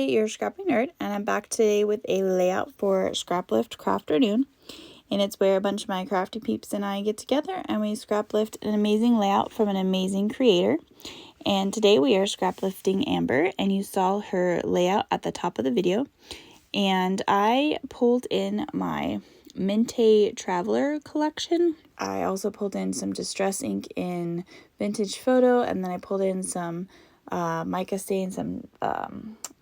Ashley, your scrapping nerd, and I'm back today with a layout for Scraplift Crafternoon. And it's where a bunch of my crafty peeps and I get together and we scraplift an amazing layout from an amazing creator. And today we are scraplifting Amber, and you saw her layout at the top of the video. And I pulled in my Minte Traveler collection. I also pulled in some Distress ink in Vintage Photo, and then I pulled in some mica stain, some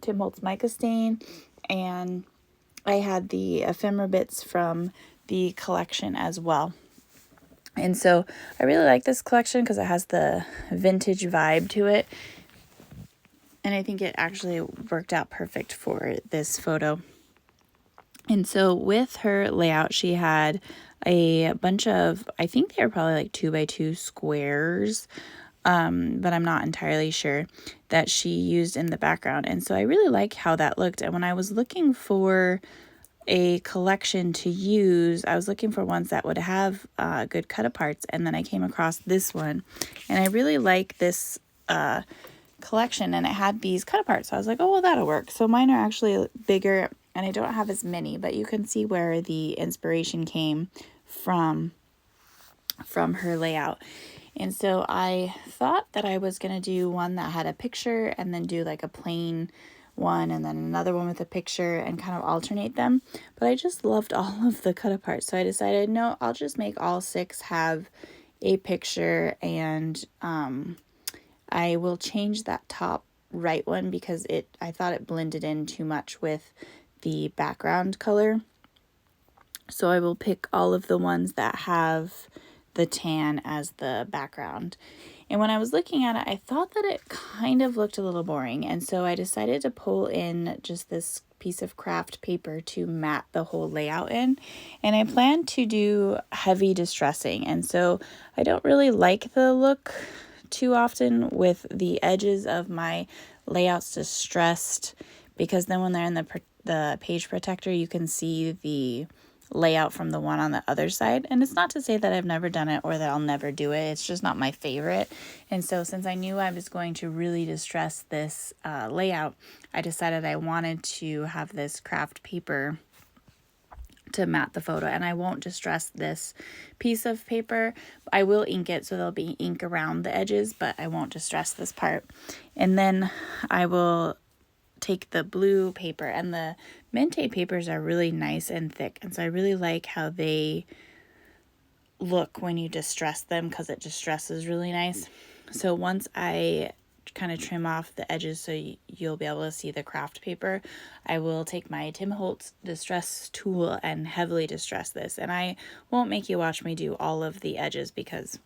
Tim Holtz mica stain, and I had the ephemera bits from the collection as well. And so I really like this collection because it has the vintage vibe to it, and I think it actually worked out perfect for this photo. And so with her layout, she had a bunch of, I think they were probably like 2x2 squares, but I'm not entirely sure, that she used in the background. And so I really like how that looked. And when I was looking for a collection to use, I was looking for ones that would have good cut aparts, and then I came across this one, and I really like this collection, and it had these cut aparts. So I was like, oh, well, that'll work. So mine are actually bigger, and I don't have as many, but you can see where the inspiration came from her layout. And so I thought that I was going to do one that had a picture and then do like a plain one and then another one with a picture and kind of alternate them. But I just loved all of the cut aparts. So I decided, no, I'll just make all 6 have a picture, and I will change that top right one because I thought it blended in too much with the background color. So I will pick all of the ones that have the tan as the background. And when I was looking at it, I thought that it kind of looked a little boring. And so I decided to pull in just this piece of craft paper to mat the whole layout in. And I plan to do heavy distressing. And so I don't really like the look too often with the edges of my layouts distressed, because then when they're in the page protector, you can see the layout from the one on the other side. And it's not to say that I've never done it or that I'll never do it. It's just not my favorite. And so since I knew I was going to really distress this layout, I decided I wanted to have this craft paper to mat the photo. And I won't distress this piece of paper. I will ink it, so there'll be ink around the edges, but I won't distress this part. And then I will take the blue paper, and the Minte papers are really nice and thick, and so I really like how they look when you distress them because it distresses really nice. So once I kind of trim off the edges so you'll be able to see the craft paper, I will take my Tim Holtz distress tool and heavily distress this. And I won't make you watch me do all of the edges because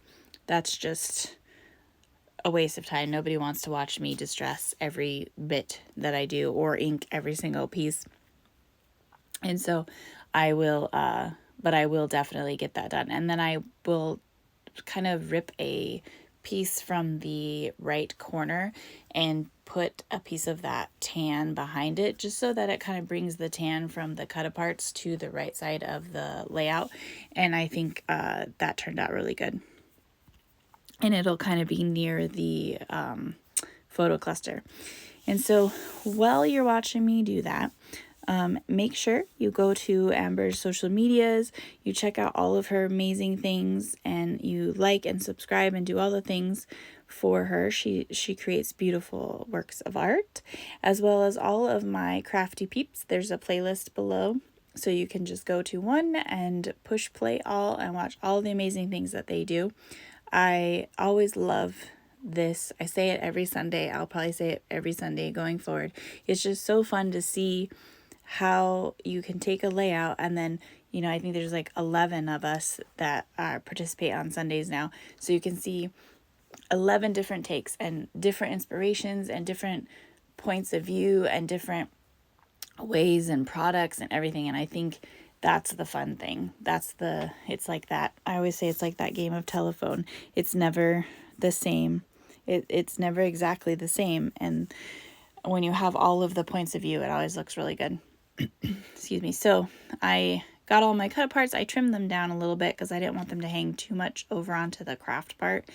that's just a waste of time. Nobody wants to watch me distress every bit that I do or ink every single piece. And so I will, but I will definitely get that done. And then I will kind of rip a piece from the right corner and put a piece of that tan behind it, just so that it kind of brings the tan from the cut aparts to the right side of the layout. And I think that turned out really good. And it'll kind of be near the photo cluster. And so while you're watching me do that, make sure you go to Amber's social medias, you check out all of her amazing things, and you like and subscribe and do all the things for her. She creates beautiful works of art, as well as all of my crafty peeps. There's a playlist below, so you can just go to one and push play all and watch all the amazing things that they do. I always love this. I say it every Sunday. I'll probably say it every Sunday going forward. It's just so fun to see how you can take a layout, and then, you know, I think there's like 11 of us that participate on Sundays now. So you can see 11 different takes and different inspirations and different points of view and different ways and products and everything. And I think that's the fun thing. It's like that. I always say it's like that game of telephone. It's never the same. It's never exactly the same. And when you have all of the points of view, it always looks really good. Excuse me. So I got all my cut aparts. I trimmed them down a little bit because I didn't want them to hang too much over onto the craft part.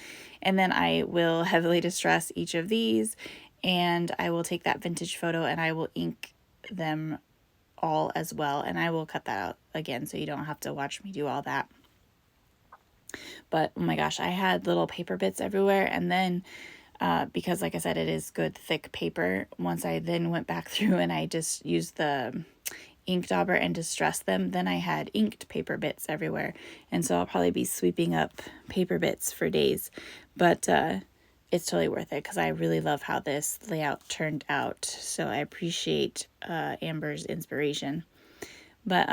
And then I will heavily distress each of these and I will take that vintage photo and I will ink them all as well, and I will cut that out again so you don't have to watch me do all that. But oh my gosh, I had little paper bits everywhere, and then because like I said, it is good thick paper, once I then went back through and I just used the ink dauber and distressed them, then I had inked paper bits everywhere, and so I'll probably be sweeping up paper bits for days, but it's totally worth it because I really love how this layout turned out, so I appreciate Amber's inspiration. But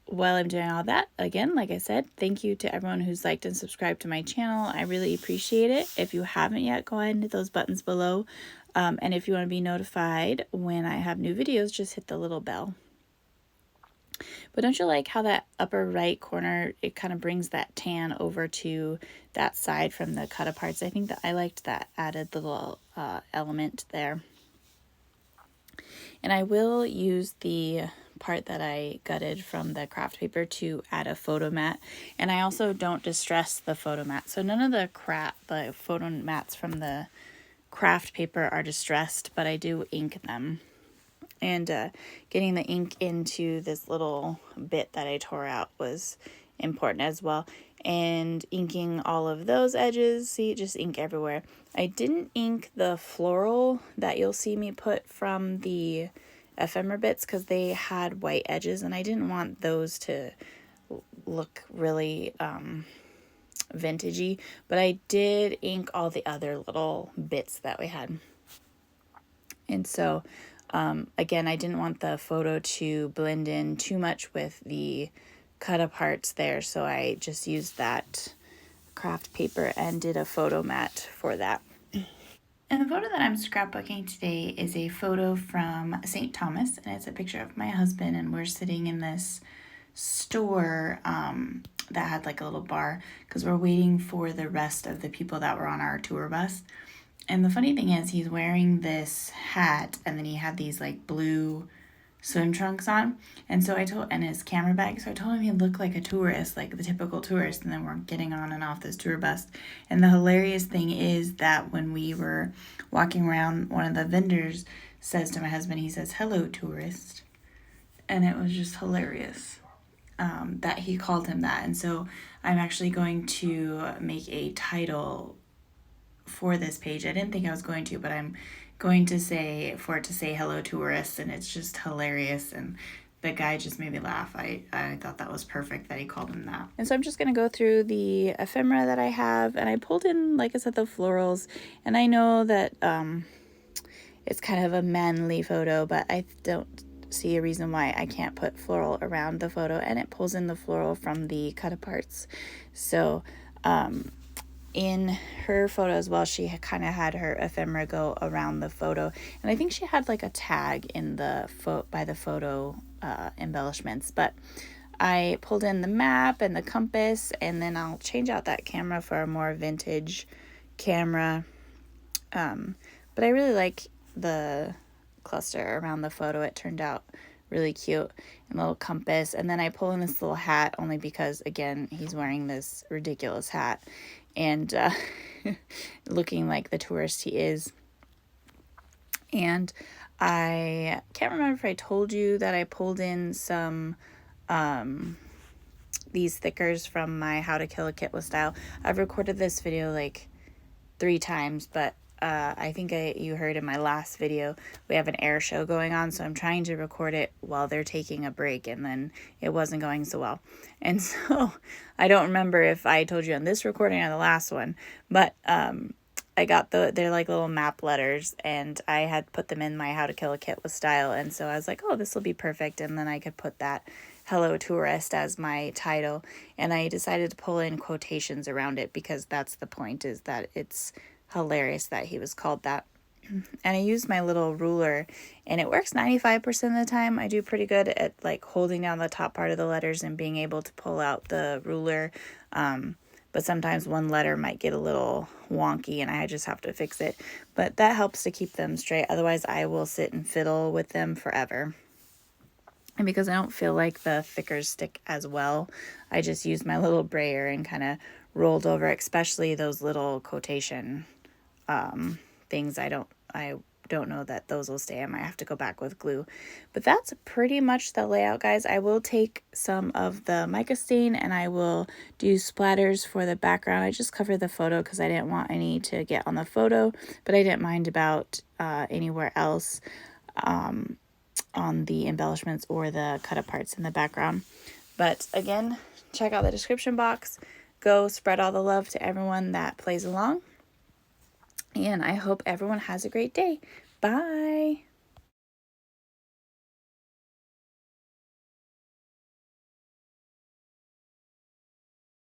while I'm doing all that, again, like I said, thank you to everyone who's liked and subscribed to my channel. I really appreciate it. If you haven't yet, go ahead and hit those buttons below. And if you want to be notified when I have new videos, just hit the little bell. But don't you like how that upper right corner, it kind of brings that tan over to that side from the cut aparts? I think that I liked that added little element there. And I will use the part that I gutted from the craft paper to add a photo mat, and I also don't distress the photo mat, so none of the photo mats from the craft paper are distressed, but I do ink them. And getting the ink into this little bit that I tore out was important as well, and inking all of those edges. See, just ink everywhere. I didn't ink the floral that you'll see me put from the ephemera bits because they had white edges, and I didn't want those to look really vintagey, but I did ink all the other little bits that we had. And so again, I didn't want the photo to blend in too much with the cut aparts there, so I just used that craft paper and did a photo mat for that. And the photo that I'm scrapbooking today is a photo from St. Thomas, and it's a picture of my husband, and we're sitting in this store that had like a little bar because we're waiting for the rest of the people that were on our tour bus. And the funny thing is, he's wearing this hat, and then he had these like blue swim trunks on, and his camera bag, so I told him he looked like a tourist, like the typical tourist, and then we're getting on and off this tour bus. And the hilarious thing is that when we were walking around, one of the vendors says to my husband, he says, "Hello, tourist," and it was just hilarious that he called him that. And so I'm actually going to make a title for this page. I didn't think I was going to, but I'm going to say "Hello, tourists," and it's just hilarious, and the guy just made me laugh. I thought that was perfect that he called him that. And so I'm just going to go through the ephemera that I have, and I pulled in, like I said, the florals, and I know that it's kind of a manly photo, but I don't see a reason why I can't put floral around the photo, and it pulls in the floral from the cut aparts. So in her photo as well, she kind of had her ephemera go around the photo, and I think she had like a tag in the by the photo embellishments. But I pulled in the map and the compass, and then I'll change out that camera for a more vintage camera. But I really like the cluster around the photo. It turned out really cute, and little compass. And then I pull in this little hat only because, again, he's wearing this ridiculous hat and looking like the tourist he is. And I can't remember if I told you that I pulled in some these thickers from my How to Kill a Kit with Style. I've recorded this video like 3 times, but I think you heard in my last video, we have an air show going on, so I'm trying to record it while they're taking a break, and then it wasn't going so well. And so I don't remember if I told you on this recording or the last one, but I got they're like little map letters, and I had put them in my How to Kill a Kit with Style, and so I was like, oh, this will be perfect, and then I could put that "Hello, Tourist" as my title, and I decided to pull in quotations around it because that's the point, is that it's hilarious that he was called that. And I used my little ruler, and it works 95% of the time. I do pretty good at like holding down the top part of the letters and being able to pull out the ruler, but sometimes one letter might get a little wonky and I just have to fix it, but that helps to keep them straight. Otherwise I will sit and fiddle with them forever. And because I don't feel like the thickers stick as well, I just used my little brayer and kind of rolled over, especially those little quotation things, I don't know that those will stay. I might have to go back with glue. But that's pretty much the layout, guys. I will take some of the mica stain and I will do splatters for the background. I just covered the photo because I didn't want any to get on the photo, but I didn't mind about anywhere else on the embellishments or the cut up parts in the background. But again, check out the description box. Go spread all the love to everyone that plays along. And I hope everyone has a great day. Bye.